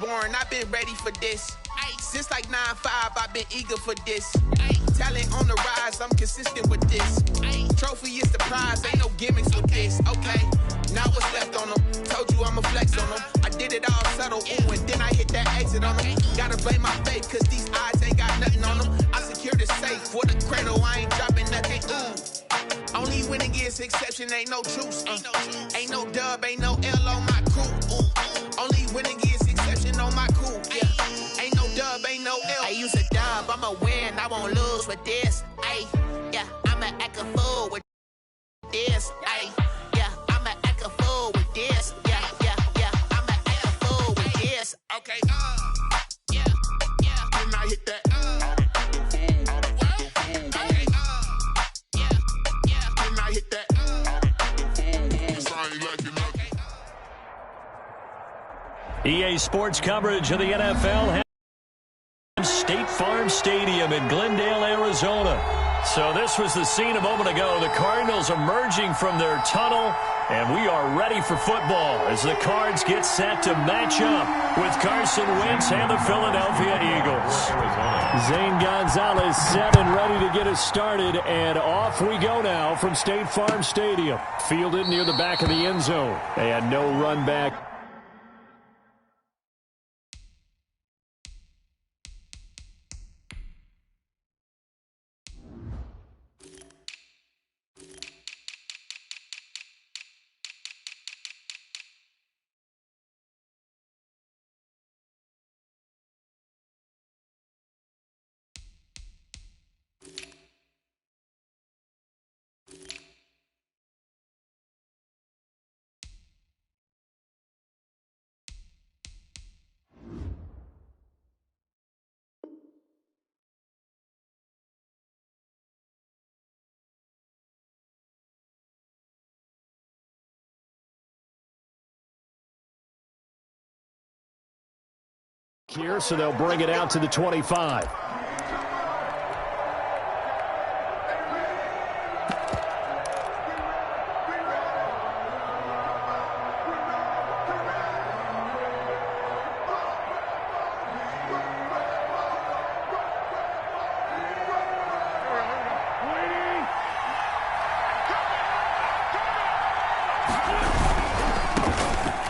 born, I've been ready for this. Since like 9-5, I've been eager for this. Talent on the rise, I'm consistent with this. Trophy is the prize, ain't no gimmicks with this. Okay, now what's left on them? Told you I'ma flex on them. I did it all subtle, ooh, and then I hit that exit on them. Gotta blame my faith, cause these odds ain't got nothing on them. I secure the safe for the cradle, I ain't dropping nothing, ooh. Only winning is exception, ain't no truce. Ain't no dub, ain't no L on my crew. Only winning is exception on my crew. Yeah, ain't no dub, ain't no L. I use a dub, I'ma win, I won't lose with this. Ay, yeah, I'ma act a fool with this. Ay, yeah, I'ma act a fool with this. Yeah, yeah, yeah, I'ma act a fool with this. Okay, yeah, yeah, then I hit that. EA Sports coverage of the NFL. State Farm Stadium in Glendale, Arizona. So this was the scene a moment ago. The Cardinals emerging from their tunnel, and we are ready for football as the Cards get set to match up with Carson Wentz and the Philadelphia Eagles. Zane Gonzalez set and ready to get us started, and off we go now from State Farm Stadium. Fielded near the back of the end zone. And no run back. Here, so they'll bring it out to the 25.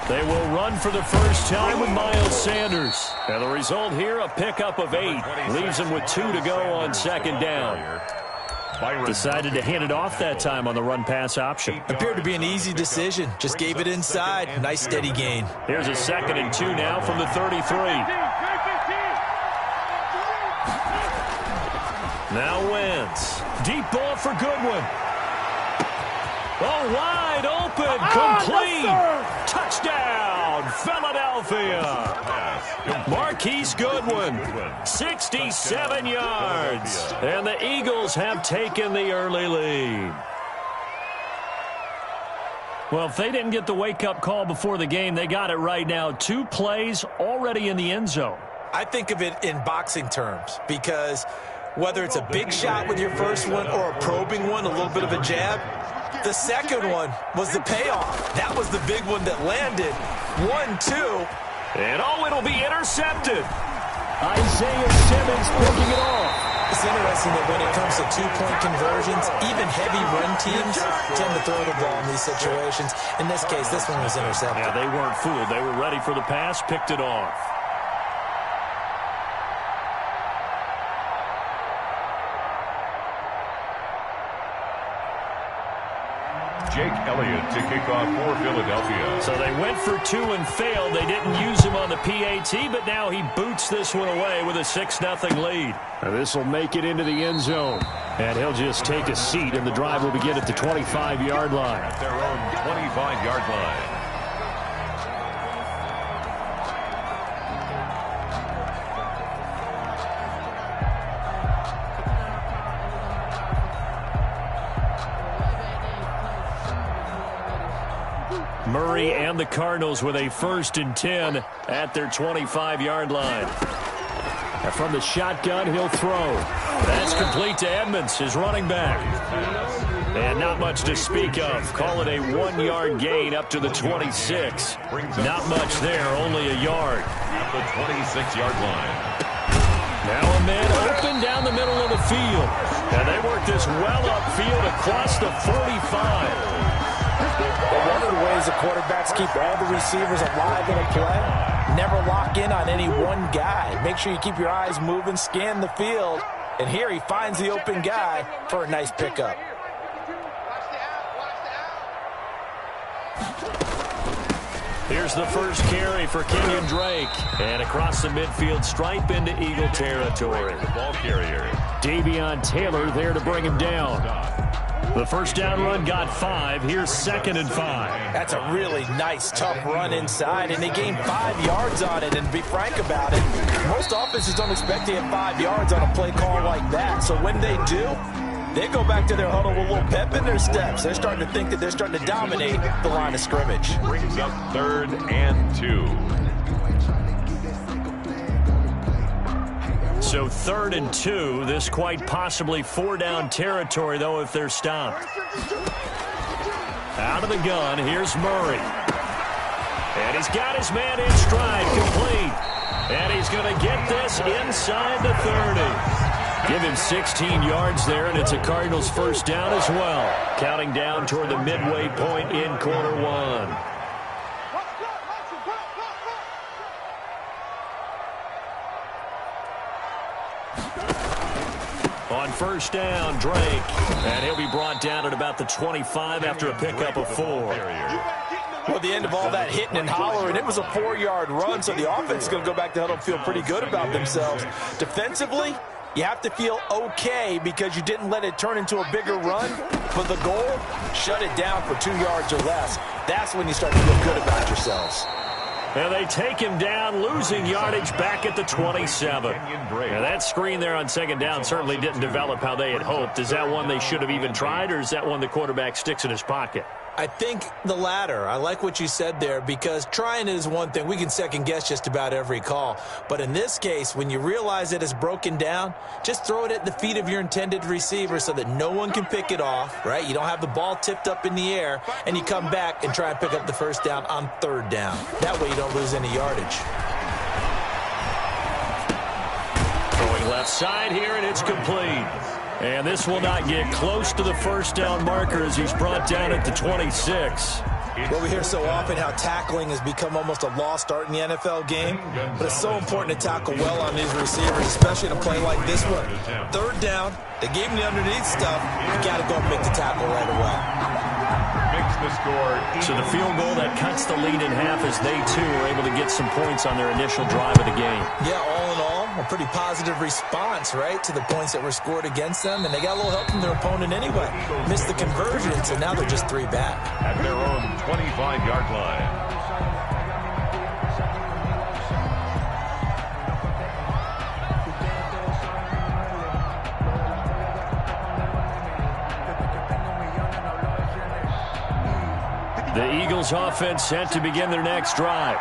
They will run for the first time with Miles Sanders. And the result here, a pickup of 8. Leaves them with 2 to go on second down. Decided to hand it off that time on the run-pass option. Appeared to be an easy decision. Just gave it inside. Nice steady gain. Here's a 2nd and 2 now from the 33. Now Wentz. Deep ball for Goodwin. Oh, wide open, complete, touchdown, Philadelphia. Marquise Goodwin, 67 yards, and the Eagles have taken the early lead. Well, if they didn't get the wake-up call before the game, they got it right now. 2 plays already in the end zone. I think of it in boxing terms because whether it's a big shot with your first one or a probing one, a little bit of a jab, the second one was the payoff. That was the big one that landed. 1-2. And it'll be intercepted. Isaiah Simmons picking it off. It's interesting that when it comes to 2-point conversions, even heavy run teams tend to throw the ball in these situations. In this case, this one was intercepted. Yeah, they weren't fooled. They were ready for the pass, picked it off. Jake Elliott to kick off for Philadelphia. So they went for 2 and failed. They didn't use him on the PAT, but now he boots this one away with a 6-0 lead. This will make it into the end zone. And he'll just take a seat, and the drive will begin at the 25-yard line. At their own 25-yard line. Murray and the Cardinals with a 1st and 10 at their 25-yard line. And from the shotgun, he'll throw. That's complete to Edmonds, his running back. And not much to speak of. Call it a 1-yard gain up to the 26. Not much there, only a yard. At the 26-yard line. Now a man open down the middle of the field. And they work this well upfield across the 45. But one of the ways the quarterbacks keep all the receivers alive in a play, never lock in on any one guy. Make sure you keep your eyes moving, scan the field. And here he finds the open guy for a nice pickup. Here's the first carry for Kenyon Drake. And across the midfield stripe into Eagle territory. Ball carrier. Davion Taylor there to bring him down. The first down run got 5. Here's 2nd and 5. That's a really nice, tough run inside, and they gained 5 yards on it. And to be frank about it, most offenses don't expect to get 5 yards on a play call like that. So when they do, they go back to their huddle with a little pep in their steps. They're starting to think that they're starting to dominate the line of scrimmage. Brings up 3rd and 2. So 3rd and 2. This quite possibly 4-down territory, though, if they're stopped. Out of the gun, here's Murray. And he's got his man in stride, complete. And he's going to get this inside the 30. Give him 16 yards there, and it's a Cardinals first down as well. Counting down toward the midway point in quarter 1. On first down, Drake. And he'll be brought down at about the 25 after a pickup of 4. Well, at the end of all that hitting and hollering, it was a 4-yard run, so the offense is going to go back to huddle and feel pretty good about themselves. Defensively, you have to feel okay because you didn't let it turn into a bigger run. But the goal, shut it down for 2 yards or less. That's when you start to feel good about yourselves. And they take him down, losing yardage back at the 27. Now that screen there on 2nd down certainly didn't develop how they had hoped. Is that one they should have even tried, or is that one the quarterback sticks in his pocket? I think the latter. I like what you said there because trying it is one thing. We can second-guess just about every call. But in this case, when you realize it is broken down, just throw it at the feet of your intended receiver so that no one can pick it off, right? You don't have the ball tipped up in the air, and you come back and try and pick up the first down on 3rd down. That way you don't lose any yardage. Throwing left side here, and it's complete. And this will not get close to the first down marker as he's brought down at the 26. Well, we hear so often how tackling has become almost a lost art in the NFL game, but it's so important to tackle well on these receivers, especially in a play like this one. 3rd down, they gave him the underneath stuff. You got to go and make the tackle right away. Makes the score. So the field goal that cuts the lead in half as they, too, are able to get some points on their initial drive of the game. Yeah, all in all, a pretty positive response, right, to the points that were scored against them, and they got a little help from their opponent anyway. Missed the conversion, so now they're just 3 back. At their own 25-yard line. The Eagles offense set to begin their next drive.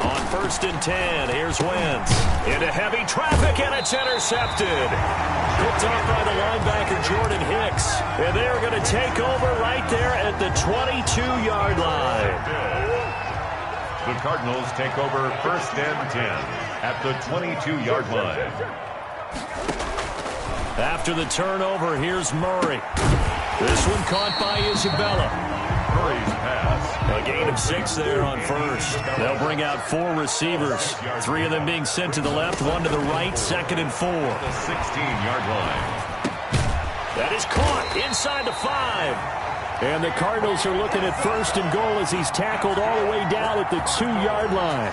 On 1st and 10, here's Wentz. Into heavy traffic, and it's intercepted. Picked off by the linebacker, Jordan Hicks. And they're going to take over right there at the 22-yard line. The Cardinals take over 1st and 10 at the 22-yard line. After the turnover, here's Murray. This one caught by Isabella. Murray's pass. A gain of 6 there on 1st. They'll bring out 4 receivers. 3 of them being sent to the left, 1 to the right, 2nd and 4. The 16-yard line. That is caught inside the 5. And the Cardinals are looking at 1st and goal as he's tackled all the way down at the 2-yard line.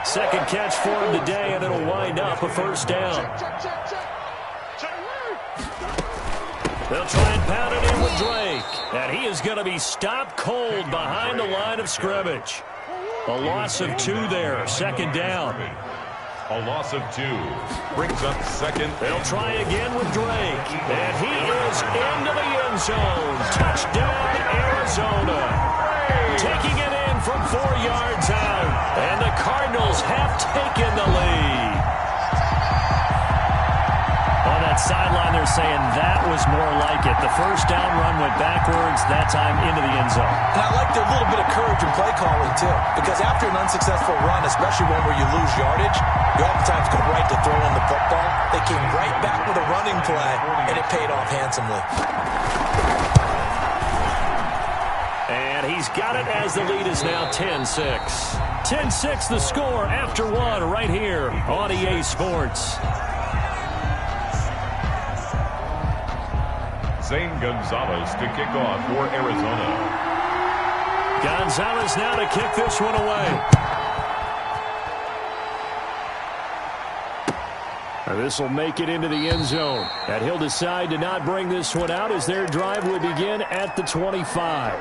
Second catch for him today, and it'll wind up a 1st down. They'll try and pound it in with Drake. And he is going to be stopped cold behind the line of scrimmage. A loss of 2 there, 2nd down. A loss of 2. Brings up 2nd. They'll try again with Drake. And he is into the end zone. Touchdown, Arizona. Taking it in from 4 yards out. And the Cardinals have taken the lead. sideline, they're saying that was more like it. The first down run went backwards, that time into the end zone. And I like their little bit of courage in play calling, too, because after an unsuccessful run, especially one where you lose yardage, you oftentimes go right to throwing the football. They came right back with a running play, and it paid off handsomely. And he's got it as the lead is now 10-6. 10-6 the score after one right here on EA Sports. Zane Gonzalez to kick off for Arizona. Gonzalez now to kick this one away. This will make it into the end zone. And he'll decide to not bring this one out as their drive will begin at the 25.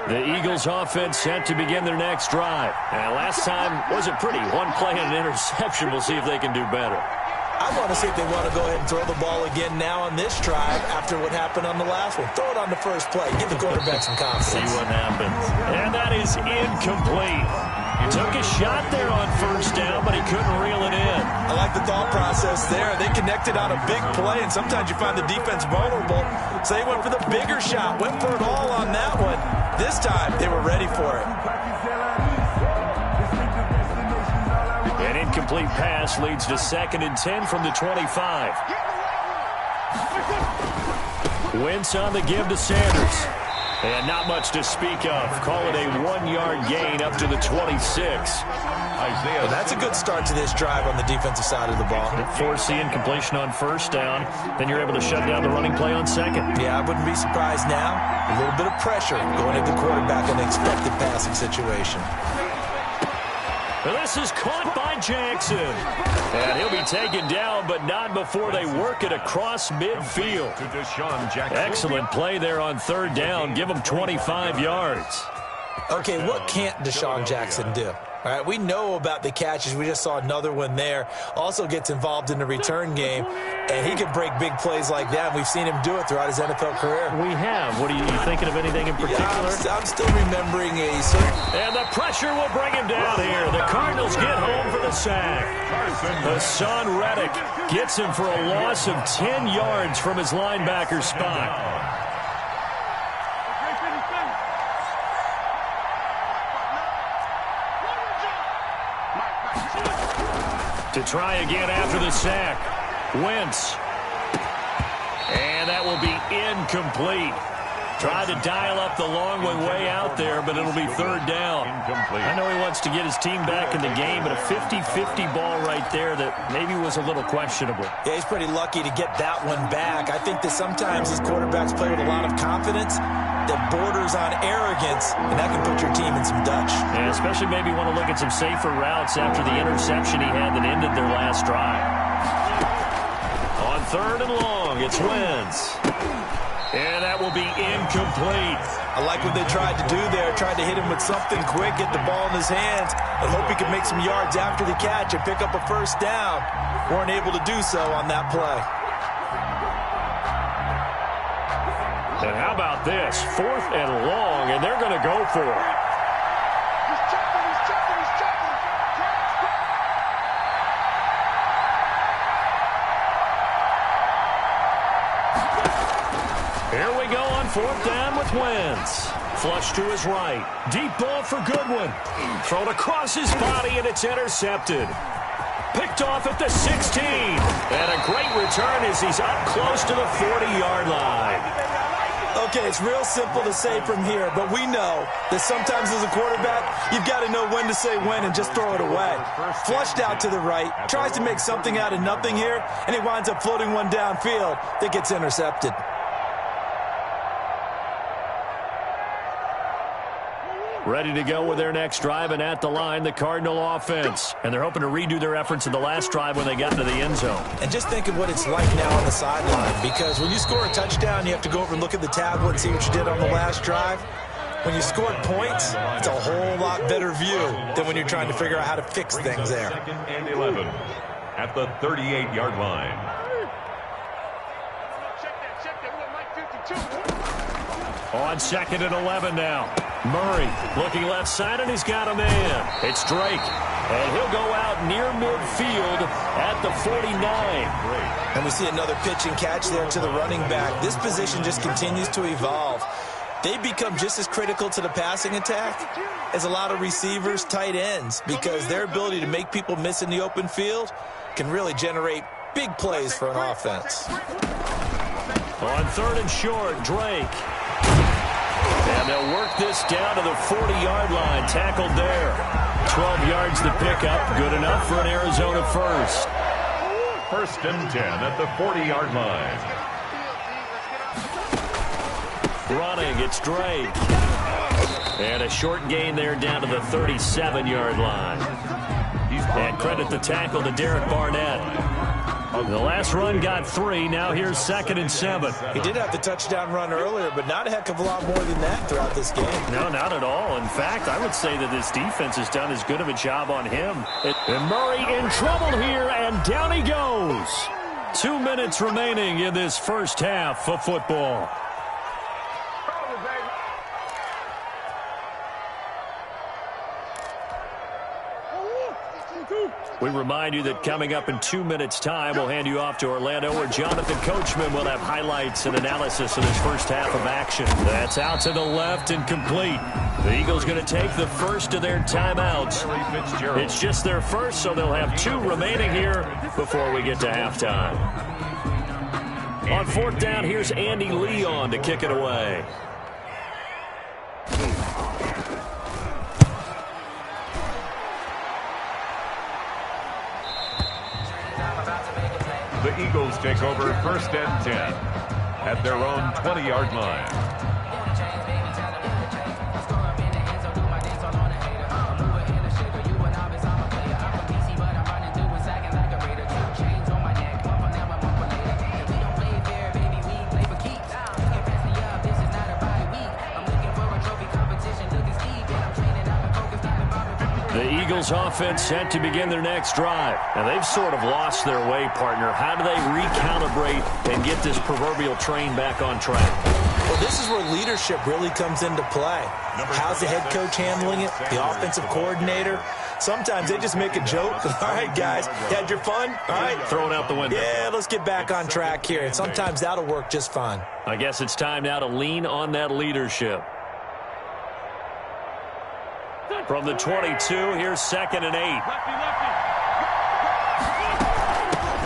The Eagles offense set to begin their next drive. And last time wasn't pretty. One play and an interception. We'll see if they can do better. I want to see if they want to go ahead and throw the ball again now on this drive after what happened on the last one. Throw it on the first play. Give the quarterback some confidence. See what happens. And that is incomplete. He took a shot there on first down, but he couldn't reel it in. I like the thought process there. They connected on a big play, and sometimes you find the defense vulnerable. So they went for the bigger shot, went for it all on that one. This time, they were ready for it. An incomplete pass leads to 2nd and 10 from the 25. Wentz on the give to Sanders. And not much to speak of. Call it a 1-yard gain up to the 26. Well, that's a good start to this drive on the defensive side of the ball. Force the incompletion on first down. Then you're able to shut down the running play on second. Yeah, I wouldn't be surprised now. A little bit of pressure going into the quarterback in an expected passing situation. Well, this is caught by Jackson. And he'll be taken down, but not before they work it across midfield. Excellent play there on third down. Give him 25 yards. Okay, what can't Deshaun Jackson do? All right, we know about the catches. We just saw another one there. Also gets involved in the return game, and he can break big plays like that. We've seen him do it throughout his NFL career. We have. What are you thinking of anything in particular? Yeah, I'm still remembering a certain... And the pressure will bring him down here. The Cardinals get home for the sack. Hassan Reddick gets him for a loss of 10 yards from his linebacker spot. To try again after the sack. Wentz. And that will be incomplete. Tried to dial up the long one way out there, but it'll be third down. Incomplete. I know he wants to get his team back in the game, but a 50-50 ball right there that maybe was a little questionable. Yeah, he's pretty lucky to get that one back. I think that sometimes these quarterbacks play with a lot of confidence that borders on arrogance, and that can put your team in some Dutch. Yeah, especially maybe want to look at some safer routes after the interception he had that ended their last drive. On third and long, it's Wentz. And that will be incomplete. I like what they tried to do there. Tried to hit him with something quick, get the ball in his hands, and hope he could make some yards after the catch and pick up a first down. Weren't able to do so on that play. And how about this? 4th and long, and they're going to go for it. Here we go on 4th down with Wentz. Flush to his right. Deep ball for Goodwin. Thrown across his body, and it's intercepted. Picked off at the 16. And a great return as he's up close to the 40-yard line. Okay, it's real simple to say from here, but we know that sometimes as a quarterback, you've got to know when to say when and just throw it away. Flushed out to the right, tries to make something out of nothing here, and he winds up floating one downfield that gets intercepted. Ready to go with their next drive, and at the line, the Cardinal offense. And they're hoping to redo their efforts in the last drive when they got into the end zone. And just think of what it's like now on the sideline, because when you score a touchdown, you have to go over and look at the tablet and see what you did on the last drive. When you scored points, it's a whole lot better view than when you're trying to figure out how to fix things there. 2nd and 11 at the 38-yard line. On 2nd and 11 now. Murray looking left side, and he's got a man. It's Drake, and he'll go out near midfield at the 49. And we see another pitch and catch there to the running back. This position just continues to evolve. They become just as critical to the passing attack as a lot of receivers, tight ends, because their ability to make people miss in the open field can really generate big plays for an offense. On 3rd and short, Drake. And they'll work this down to the 40-yard line. Tackled there. 12 yards to pick up. Good enough for an Arizona first. 1st and 10 at the 40-yard line. Running, it's Drake. And a short gain there down to the 37-yard line. And credit the tackle to Derek Barnett. The last run got 3. Now here's 2nd and 7. He did have the touchdown run earlier, but not a heck of a lot more than that throughout this game. No, not at all. In fact, I would say that this defense has done as good of a job on him. And Murray in trouble here, and down he goes. 2 minutes remaining in this first half of football. We remind you that coming up in 2 minutes' time, we'll hand you off to Orlando, where Jonathan Coachman will have highlights and analysis of this first half of action. That's out to the left and complete. The Eagles going to take the first of their timeouts. It's just their first, so they'll have 2 remaining here before we get to halftime. On 4th down, here's Andy Leon to kick it away. The Eagles take over 1st and 10 at their own 20-yard line. The Eagles offense set to begin their next drive. And they've sort of lost their way, partner. How do they recalibrate and get this proverbial train back on track? Well, this is where leadership really comes into play. How's the head coach handling it? The offensive coordinator? Sometimes they just make a joke. All right, guys, you had your fun? All right. Throw it out the window. Yeah, let's get back on track here. And sometimes that'll work just fine. I guess it's time now to lean on that leadership. From the 22, here's 2nd and 8.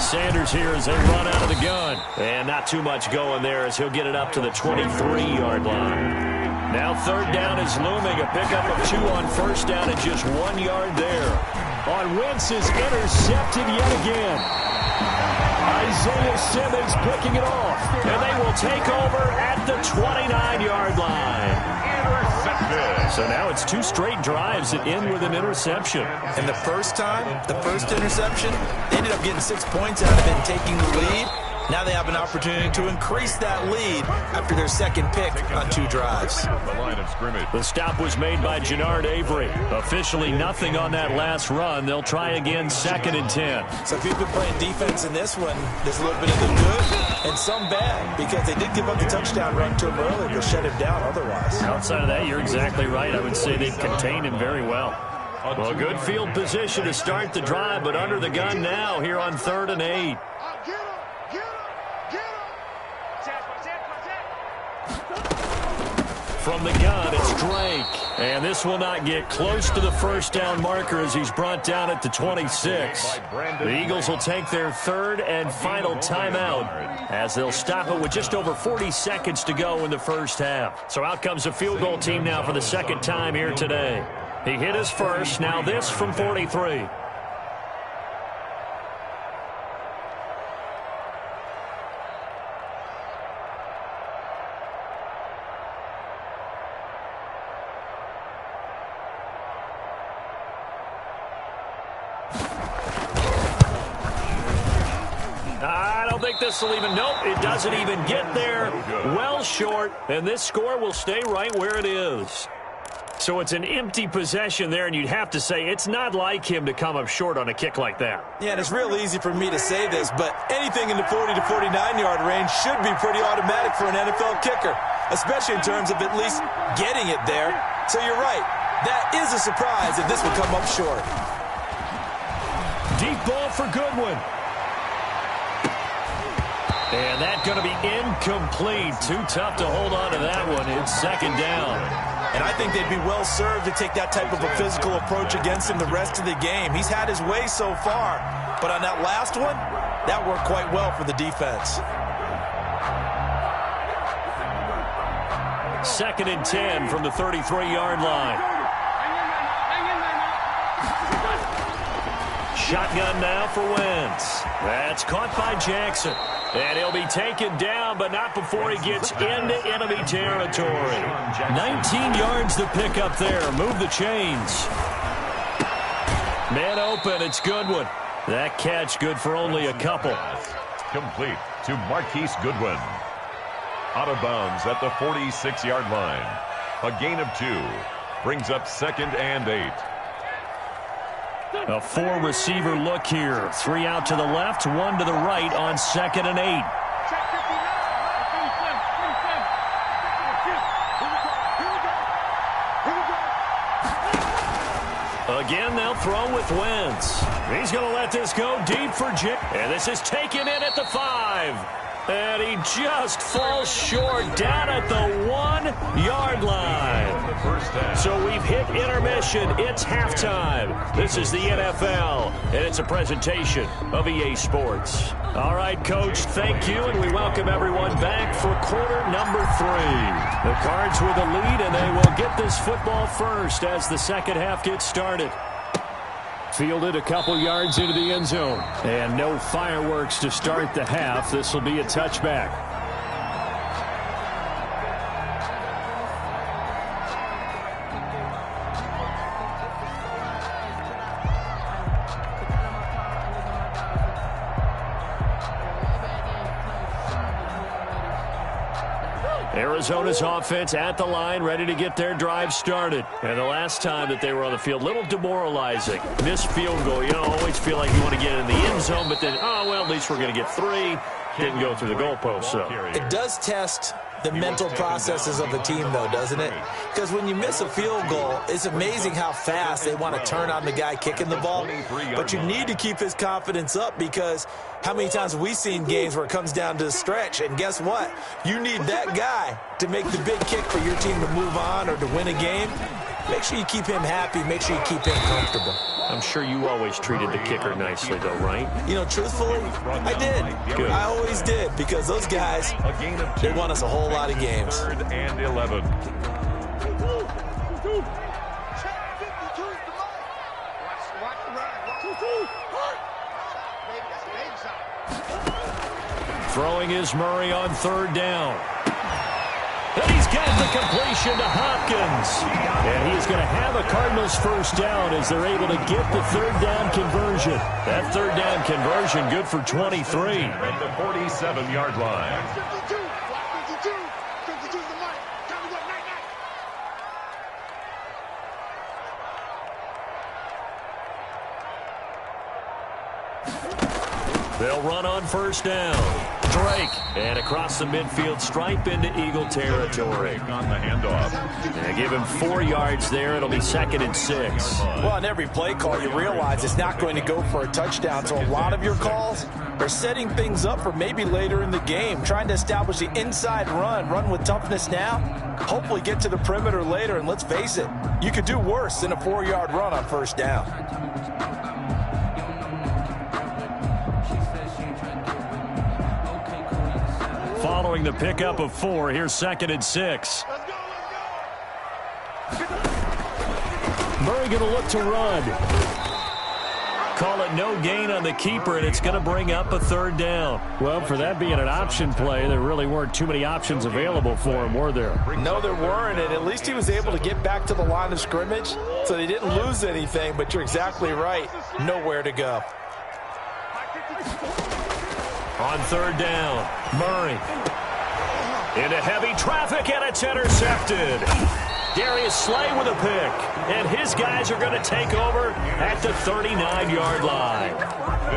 Sanders here as they run out of the gun. And not too much going there as he'll get it up to the 23-yard line. Now 3rd down is looming. A pickup of 2 on 1st down and just 1 yard there. On Wentz is intercepted yet again. Isaiah Simmons picking it off. And they will take over at the 29-yard line. So now it's 2 straight drives that end with an interception. And the first interception, they ended up getting 6 points out of it and taking the lead. Now they have an opportunity to increase that lead after their 2nd pick on 2 drives. The line of scrimmage. The stop was made by Jannard Avery. Officially nothing on that last run. They'll try again 2nd and 10. So if you've been playing defense in this one, there's a little bit of the good and some bad, because they did give up the touchdown run to him earlier to shut him down otherwise. Outside of that, you're exactly right. I would say they've contained him very well. Well, good field position to start the drive, but under the gun now here on 3rd and 8. From the gun, it's Drake. And this will not get close to the first down marker as he's brought down at the 26. The Eagles will take their 3rd and final timeout as they'll stop it with just over 40 seconds to go in the first half. So out comes the field goal team now for the 2nd time here today. He hit his first. Now this from 43. I don't think this will even, nope, it doesn't even get there. Well short, and this score will stay right where it is. So it's an empty possession there, and you'd have to say it's not like him to come up short on a kick like that. Yeah, and it's real easy for me to say this, but anything in the 40 to 49-yard range should be pretty automatic for an NFL kicker, especially in terms of at least getting it there. So you're right. That is a surprise if this would come up short. Deep ball for Goodwin. And that's going to be incomplete. Too tough to hold on to that one. It's second down. And I think they'd be well served to take that type of a physical approach against him the rest of the game. He's had his way so far. But on that last one, that worked quite well for the defense. 2nd and 10 from the 33-yard line. Shotgun now for Wentz. That's caught by Jackson. And he'll be taken down, but not before he gets into enemy territory. 19 yards to pick up there. Move the chains. Man open, it's Goodwin. That catch good for only a couple. Complete to Marquise Goodwin. Out of bounds at the 46-yard line. A gain of 2. Brings up 2nd and 8. A 4-receiver look here. 3 out to the left, 1 to the right on 2nd and 8. Again, they'll throw with Wentz. He's going to let this go deep for Jim. And this is taken in at the 5. And he just falls short down at the 1-yard line. So we've hit intermission. It's halftime. This is the NFL, and it's a presentation of EA Sports. All right, Coach, thank you, and we welcome everyone back for quarter number 3. The Cards with the lead, and they will get this football first as the second half gets started. Fielded a couple yards into the end zone. And no fireworks to start the half. This will be a touchback. Arizona's offense at the line, ready to get their drive started. And the last time that they were on the field, a little demoralizing. Missed field goal. You always feel like you want to get in the end zone, but then, oh, well, at least we're going to get 3. Didn't go through the goalpost, so. It does test the mental processes of the team, though, doesn't it? Because when you miss a field goal, it's amazing how fast they want to turn on the guy kicking the ball. But you need to keep his confidence up, because how many times have we seen games where it comes down to the stretch? And guess what? You need that guy to make the big kick for your team to move on or to win a game. Make sure you keep him happy. Make sure you keep him comfortable. I'm sure you always treated the kicker nicely, though, right? You know, truthfully, I did. Good. I always did, because those guys, they won us a whole lot of games. 3rd and 11. Throwing is Murray on 3rd down. And he's got the completion to Hopkins. And he's going to have a Cardinals first down as they're able to get the 3rd down conversion. That 3rd down conversion good for 23. At the 47-yard line. They'll run on first down. Drake, and across the midfield stripe into Eagle territory. On the handoff. And give him 4 yards there. It'll be 2nd and 6. Well, on every play call, you realize it's not going to go for a touchdown. So a lot of your calls are setting things up for maybe later in the game, trying to establish the inside run with toughness now, hopefully get to the perimeter later. And let's face it, you could do worse than a 4-yard run on first down. Following the pickup of 4, here's 2nd and 6. Murray going to look to run. Call it no gain on the keeper, and it's going to bring up a 3rd down. Well, for that being an option play, there really weren't too many options available for him, were there? No, there weren't, and at least he was able to get back to the line of scrimmage, so they didn't lose anything, but you're exactly right. Nowhere to go. On 3rd down, Murray into heavy traffic, and it's intercepted. Darius Slay with a pick. And his guys are going to take over at the 39-yard line.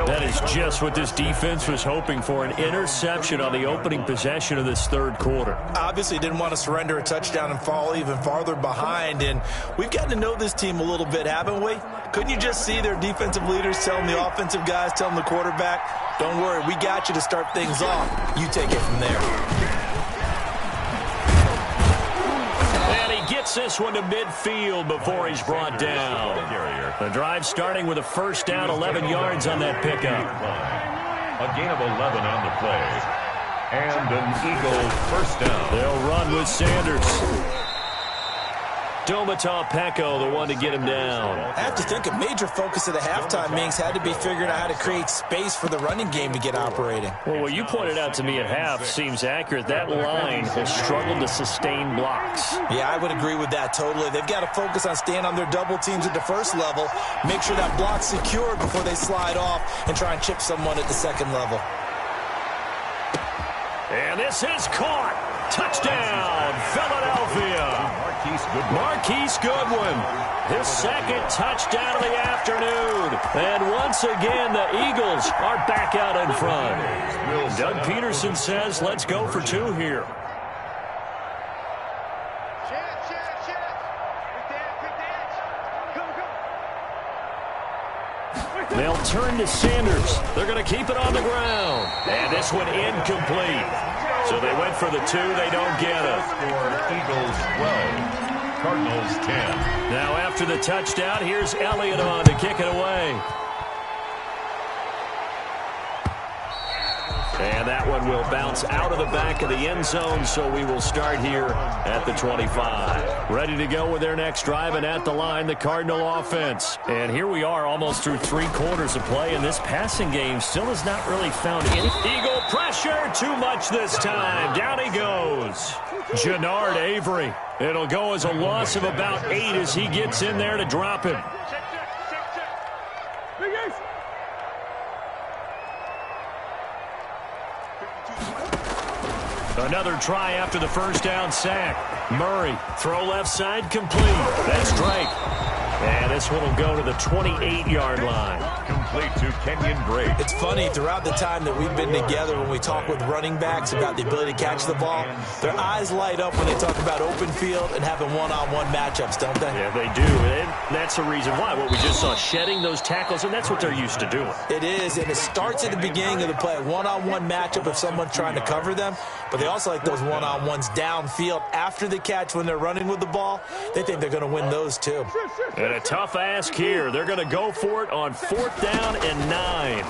That is just what this defense was hoping for, an interception on the opening possession of this third quarter. Obviously didn't want to surrender a touchdown and fall even farther behind. And we've gotten to know this team a little bit, haven't we? Couldn't you just see their defensive leaders telling the offensive guys, telling the quarterback, don't worry, we got you to start things off. You take it from there. Gets this one to midfield before he's brought down. The drive starting with a first down, 11 yards on that pickup. A gain of 11 on the play. And an Eagle first down. They'll run with Sanders. Peko, the one to get him down. I have to think a major focus of the halftime meetings had to be figuring out how to create space for the running game to get operating. Well, what you pointed out to me at half seems accurate. That line has struggled to sustain blocks. Yeah, I would agree with that totally. They've got to focus on staying on their double teams at the first level, make sure that block's secured before they slide off and try and chip someone at the second level. And this is caught. Touchdown, Philadelphia. Marquise Goodwin, his second touchdown of the afternoon. And once again, the Eagles are back out in front. Doug Peterson says, let's go for two here. They'll turn to Sanders. They're going to keep it on the ground. And this one incomplete. So they went for the two. They don't get it. Eagles 12, Cardinals 10. Now after the touchdown, here's Elliott on to kick it away. And that one will bounce out of the back of the end zone, so we will start here at the 25. Ready to go with their next drive, and at the line, the Cardinal offense. And here we are almost through 3 quarters of play, and this passing game still has not really found any. Eagle pressure, too much this time. Down he goes. Jannard Avery. It'll go as a loss of about 8 as he gets in there to drop him. Another try after the first down sack. Murray, throw left side, complete. That's Drake. And this one will go to the 28-yard line. Complete to Kenyon Drake. It's funny, throughout the time that we've been together, when we talk with running backs about the ability to catch the ball, their eyes light up when they talk about open field and having one-on-one matchups, don't they? Yeah, they do. And that's the reason why. What we just saw, shedding those tackles, and that's what they're used to doing. It is, and it starts at the beginning of the play. One-on-one matchup if someone's trying to cover them, but they also like those one-on-ones downfield after the catch when they're running with the ball. They think they're going to win those too. And a tough ask here. They're going to go for it on 4th down and 9.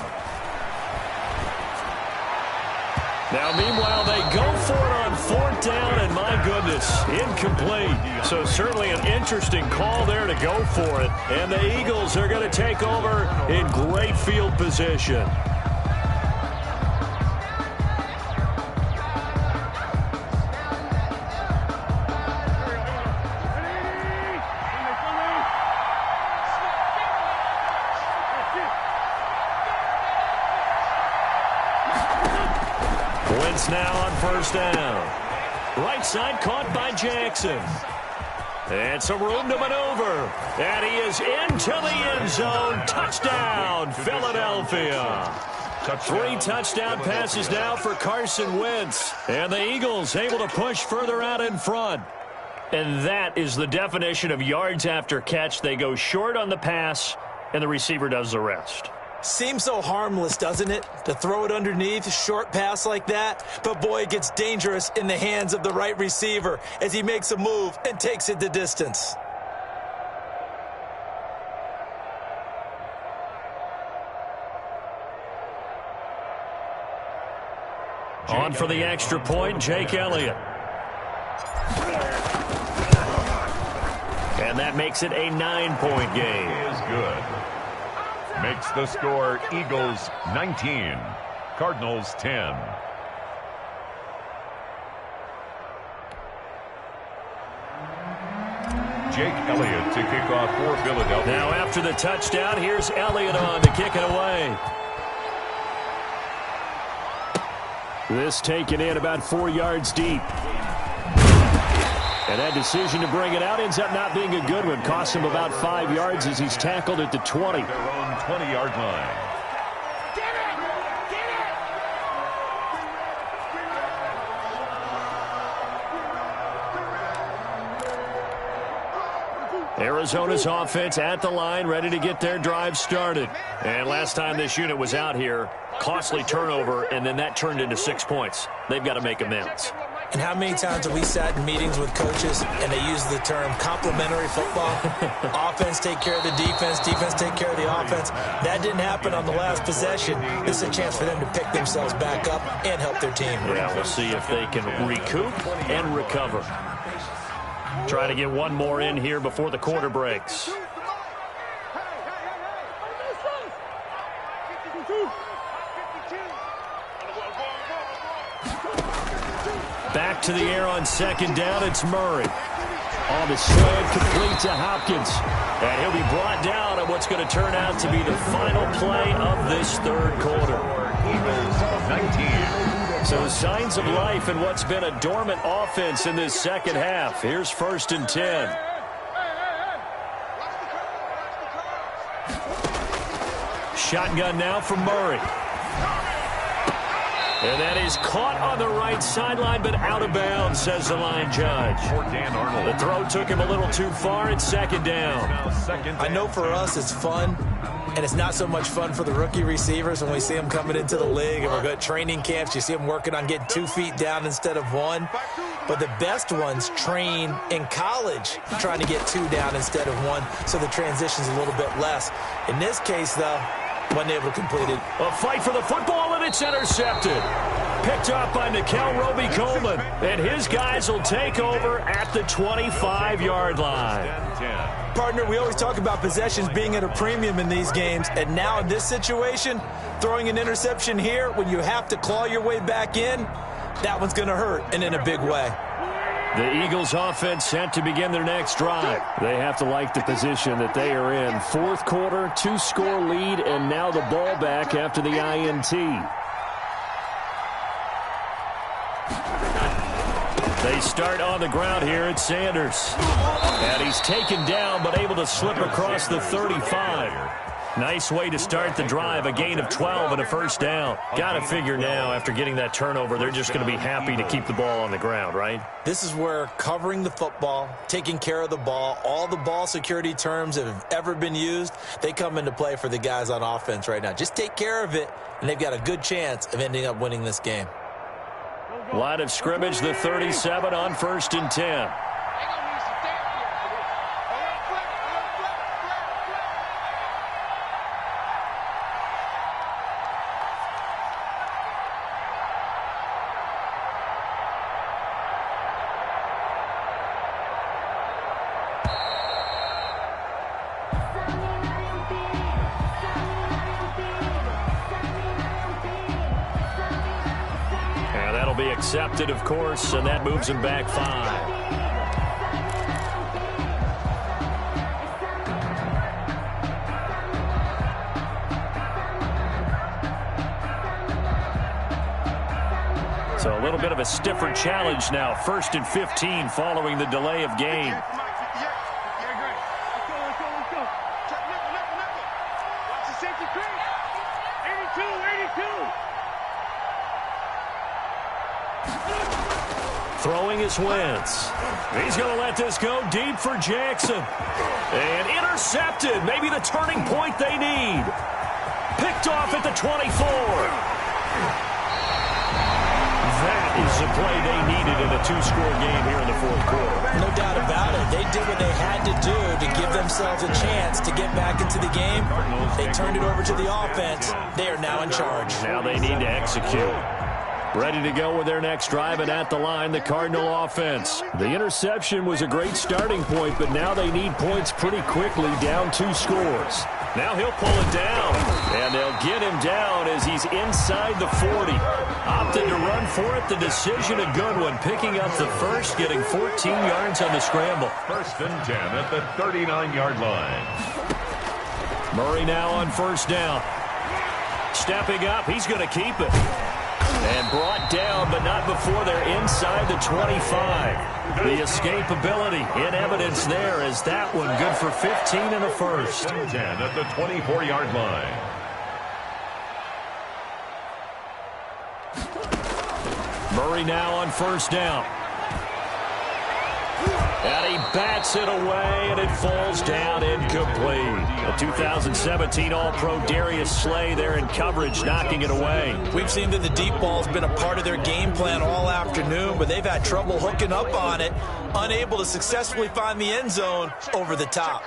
Now, meanwhile, they go for it on 4th down, and my goodness, incomplete. So certainly an interesting call there to go for it. And the Eagles are going to take over in great field position. Now on 1st down. Right side caught by Jackson. And some room to maneuver. And he is into the end zone. Touchdown, Philadelphia. 3 touchdown passes now for Carson Wentz. And the Eagles able to push further out in front. And that is the definition of yards after catch. They go short on the pass, and the receiver does the rest. Seems so harmless, doesn't it? To throw it underneath, short pass like that. But boy, it gets dangerous in the hands of the right receiver as he makes a move and takes it the distance. On for the extra point, Jake Elliott. And that makes it a 9-point game. Is good. Makes the score Eagles 19, Cardinals 10. Jake Elliott to kick off for Philadelphia. Now after the touchdown, here's Elliott on to kick it away. This taken in about 4 yards deep. And that decision to bring it out ends up not being a good one. Costs him about 5 yards as he's tackled at the 20. Their own 20-yard line. Arizona's offense at the line, ready to get their drive started. And last time this unit was out here, costly turnover, and then that turned into 6 points. They've got to make amends. And how many times have we sat in meetings with coaches and they use the term complementary football? Offense take care of the defense, defense take care of the offense. That didn't happen on the last possession. This is a chance for them to pick themselves back up and help their team. Yeah, we'll see if they can recoup and recover. Try to get one more in here before the quarter breaks. Back to the air on second down, it's Murray. On the slant, complete to Hopkins. And he'll be brought down on what's going to turn out to be the final play of this third quarter. Eagles 19. So signs of life in what's been a dormant offense in this second half. Here's 1st and 10. Shotgun now from Murray. And that is caught on the right sideline, but out of bounds, says the line judge. Dan Arnold. The throw took him a little too far. It's second down. I know for us it's fun, and it's not so much fun for the rookie receivers when we see them coming into the league and we're going to training camps. You see them working on getting 2 feet down instead of 1. But the best ones train in college trying to get 2 down instead of 1, so the transition's a little bit less. In this case, though, wasn't able to complete it. A fight for the football, and it's intercepted. Picked up by Nickel Roby-Coleman. And his guys will take over at the 25-yard line. Partner, we always talk about possessions being at a premium in these games. And now in this situation, throwing an interception here when you have to claw your way back in, that one's going to hurt, and in a big way. The Eagles offense set to begin their next drive. They have to like the position that they are in. Fourth quarter, 2-score lead, and now the ball back after the INT. They start on the ground here at Sanders. And he's taken down, but able to slip across the 35. Nice way to start the drive, a gain of 12 and a first down. Got to figure now, after getting that turnover, they're just going to be happy to keep the ball on the ground, right? This is where covering the football, taking care of the ball, all the ball security terms that have ever been used, they come into play for the guys on offense right now. Just take care of it, and they've got a good chance of ending up winning this game. Line of scrimmage, the 37 on 1st and 10. Accepted, of course, and that moves him back 5. So a little bit of a stiffer challenge now. 1st and 15 following the delay of game. Throwing is Wentz. He's going to let this go deep for Jackson. And intercepted. Maybe the turning point they need. Picked off at the 24. That is the play they needed in a 2-score game here in the fourth quarter. No doubt about it. They did what they had to do to give themselves a chance to get back into the game. They turned it over to the offense. They are now in charge. Now they need to execute. Ready to go with their next drive, and at the line, the Cardinal offense. The interception was a great starting point, but now they need points pretty quickly, down 2 scores. Now he'll pull it down, and they'll get him down as he's inside the 40. Opted to run for it. The decision, a good one. Picking up the first, getting 14 yards on the scramble. 1st and 10 at the 39-yard line. Murray now on 1st down. Stepping up, he's going to keep it. And brought down, but not before they're inside the 25. The escapability in evidence there as that one good for 15 and a first. 10 at the 24-yard line. Murray now on first down. And he bats it away, and it falls down incomplete. The 2017 All-Pro Darius Slay there in coverage, knocking it away. We've seen that the deep ball's been a part of their game plan all afternoon, but they've had trouble hooking up on it, unable to successfully find the end zone over the top.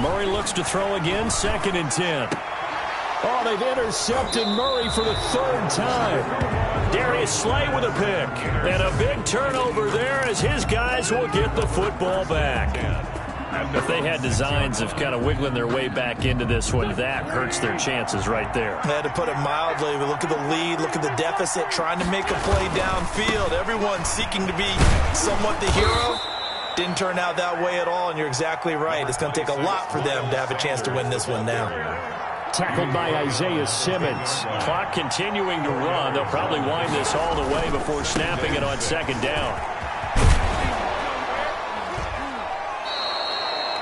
Murray looks to throw again, 2nd and 10. Oh, they've intercepted Murray for the 3rd time. Darius Slay with a pick. And a big turnover there as his guys will get the football back. If they had designs of kind of wiggling their way back into this one, that hurts their chances right there. I had to put it mildly, but look at the lead, look at the deficit, trying to make a play downfield. Everyone seeking to be somewhat the hero. Didn't turn out that way at all, and you're exactly right. It's going to take a lot for them to have a chance to win this one now. Tackled by Isaiah Simmons. Clock continuing to run. They'll probably wind this all the way before snapping it on 2nd down.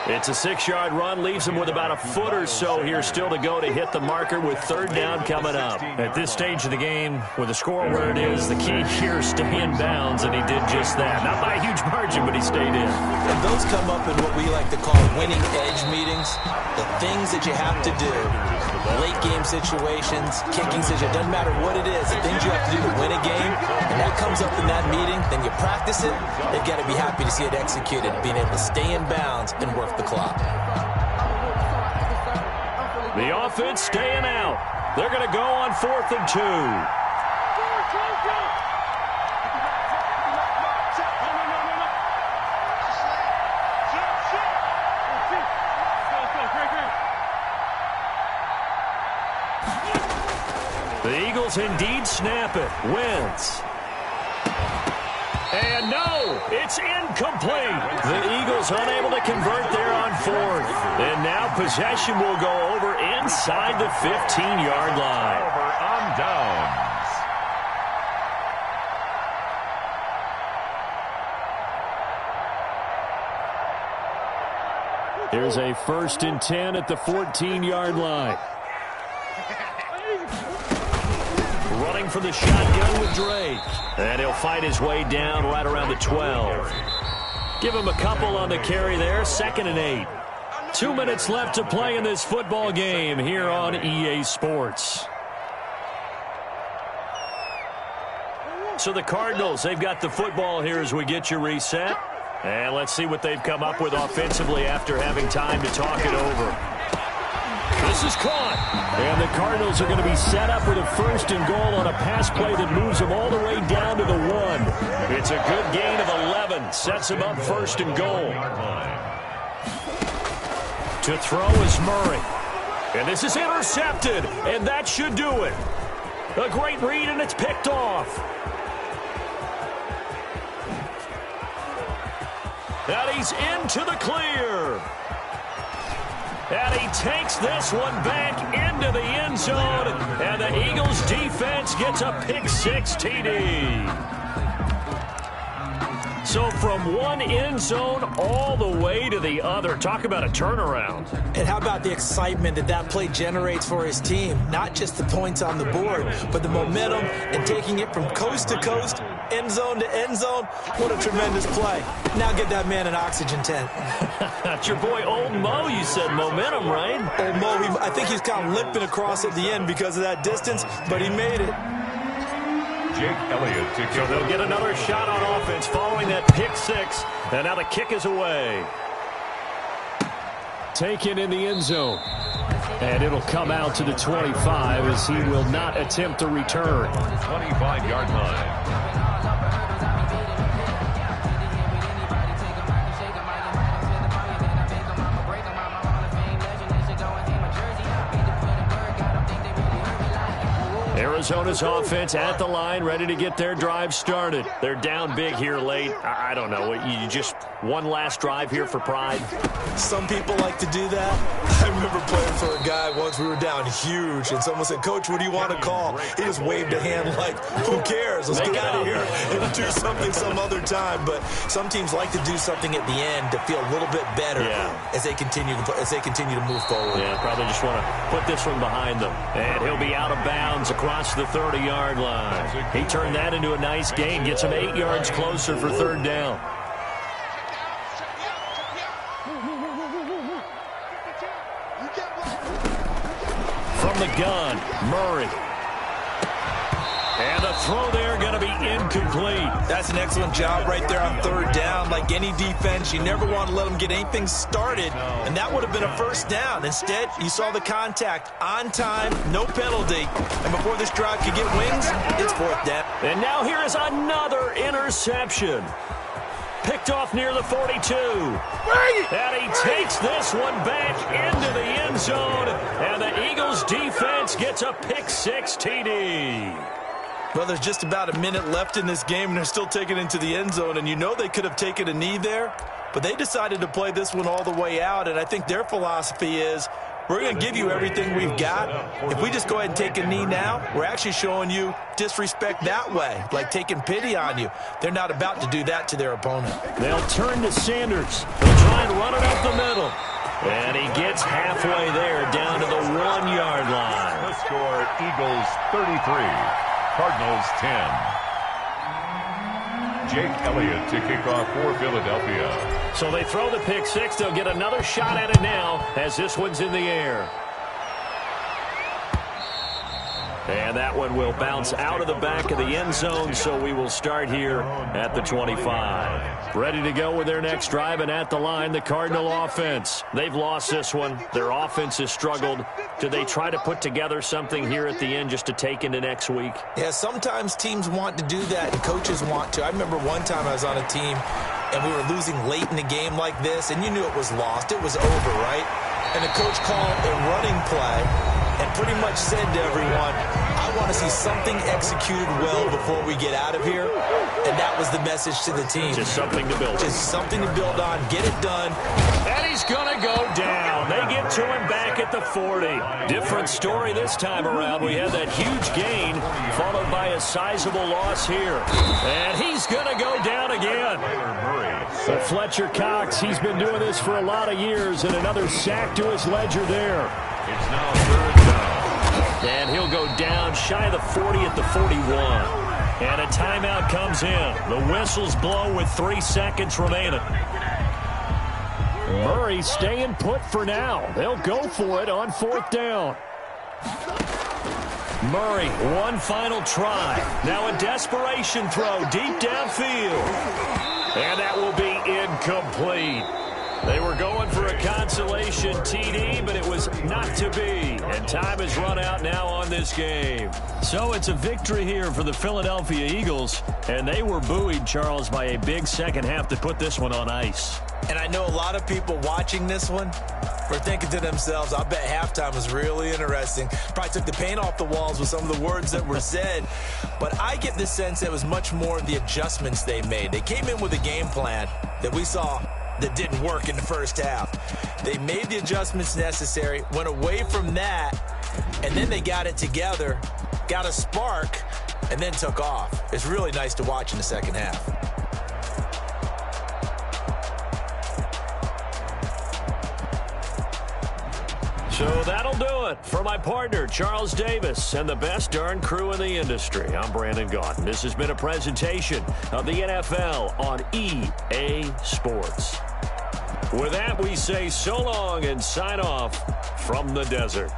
It's a 6-yard run, leaves them with about a foot or so here still to go to hit the marker with 3rd down coming up. At this stage of the game, with the score where it is, the key here is stay in bounds, and he did just that. Not by a huge margin, but he stayed in. And those come up in what we like to call winning edge meetings. The things that you have to do, late game situations, kicking situations, doesn't matter what it is, the things you have to do to win a game, and that comes up in that meeting, then you practice it, they've got to be happy to see it executed, being able to stay in bounds and work the clock. The offense staying out. They're going to go on 4th and 2. The Eagles indeed snap it. Wentz. And no, it's incomplete. The Eagles unable to convert there on 4th. And now possession will go over inside the 15-yard line. Over on downs. Here's a 1st and 10 at the 14-yard line. Running for the shotgun with Drake. And he'll fight his way down right around the 12. Give him a couple on the carry there. 2nd and 8. 2 minutes left to play in this football game here on EA Sports. So the Cardinals, they've got the football here as we get you reset. And let's see what they've come up with offensively after having time to talk it over. This is caught. And the Cardinals are going to be set up with a 1st and goal on a pass play that moves them all the way down to the 1. It's a good gain of 11. Sets them up 1st and goal. To throw is Murray. And this is intercepted. And that should do it. A great read, and it's picked off. And he's into the clear. And he takes this one back into the end zone. And the Eagles defense gets a pick-6 TD. So from one end zone all the way to the other. Talk about a turnaround. And how about the excitement that that play generates for his team? Not just the points on the board, but the momentum and taking it from coast to coast, end zone to end zone. What a tremendous play. Now get that man an oxygen tent. That's your boy Old Mo, you said. Momentum, right? Old Mo, I think he's kind of limping across at the end because of that distance, but he made it. Jake Elliott to So they'll get another shot on offense following that pick-6. And now the kick is away. Taken in the end zone. And it'll come out to the 25 as he will not attempt a return. 25-yard line. Arizona's offense at the line, ready to get their drive started. They're down big here late. I don't know. You just one last drive here for pride? Some people like to do that. I'm remember playing for a guy once. We were down huge, and someone said, "Coach, what do you want to call?" He just waved a hand like, "Who cares? Let's get out of here and do something some other time." But some teams like to do something at the end to feel a little bit better as they continue to move forward. Yeah, probably just want to put this one behind them. And he'll be out of bounds across the 30-yard line. He turned that into a nice gain, gets him 8 yards closer for third down. From the gun, Murray. And the throw there going to be incomplete. That's an excellent job right there on third down. Like any defense, you never want to let them get anything started, and that would have been a first down. Instead, you saw the contact on time, no penalty, and before this drive could get wings, it's fourth down. And now here is another interception. Picked off near the 42. And he takes this one back into the end zone, and the Eagles defense gets a pick-6 TD. Well, there's just about a minute left in this game, and they're still taking it into the end zone. And you know they could have taken a knee there, but they decided to play this one all the way out. And I think their philosophy is, we're going to give you everything we've got. If we just go ahead and take a knee now, we're actually showing you disrespect that way, like taking pity on you. They're not about to do that to their opponent. They'll turn to Sanders. They'll try and run it up the middle. And he gets halfway there, down to the 1-yard line. The score, Eagles 33. Cardinals 10. Jake Elliott to kick off for Philadelphia. So they throw the pick-6. They'll get another shot at it now as this one's in the air. And that one will bounce out of the back of the end zone, so we will start here at the 25. Ready to go with their next drive, and at the line, the Cardinal offense. They've lost this one. Their offense has struggled. Do they try to put together something here at the end just to take into next week? Yeah, sometimes teams want to do that, and coaches want to. I remember one time I was on a team, and we were losing late in a game like this, and you knew it was lost. It was over, right? And the coach called a running play and pretty much said to everyone, I want to see something executed well before we get out of here. And that was the message to the team. Just something to build. Just something to build on. Get it done. And he's going to go down. They get to him back at the 40. Different story this time around. We had that huge gain followed by a sizable loss here. And he's going to go down again. So Fletcher Cox, he's been doing this for a lot of years, and another sack to his ledger there. It's now third down. And he'll go down shy of the 40 at the 41. And a timeout comes in. The whistles blow with 3 seconds remaining. Murray staying put for now. They'll go for it on fourth down. Murray, one final try. Now a desperation throw deep downfield. And that will be incomplete. They were going for a consolation TD, but it was not to be. And time has run out now on this game. So it's a victory here for the Philadelphia Eagles. And they were buoyed, Charles, by a big second half to put this one on ice. And I know a lot of people watching this one were thinking to themselves, I bet halftime was really interesting. Probably took the paint off the walls with some of the words that were said. But I get the sense that it was much more of the adjustments they made. They came in with a game plan that we saw that didn't work in the first half. They made the adjustments necessary, went away from that, and then they got it together, got a spark, and then took off. It's really nice to watch in the second half. So that'll do it for my partner, Charles Davis, and the best darn crew in the industry. I'm Brandon Gaudin. This has been a presentation of the NFL on EA Sports. With that, we say so long and sign off from the desert.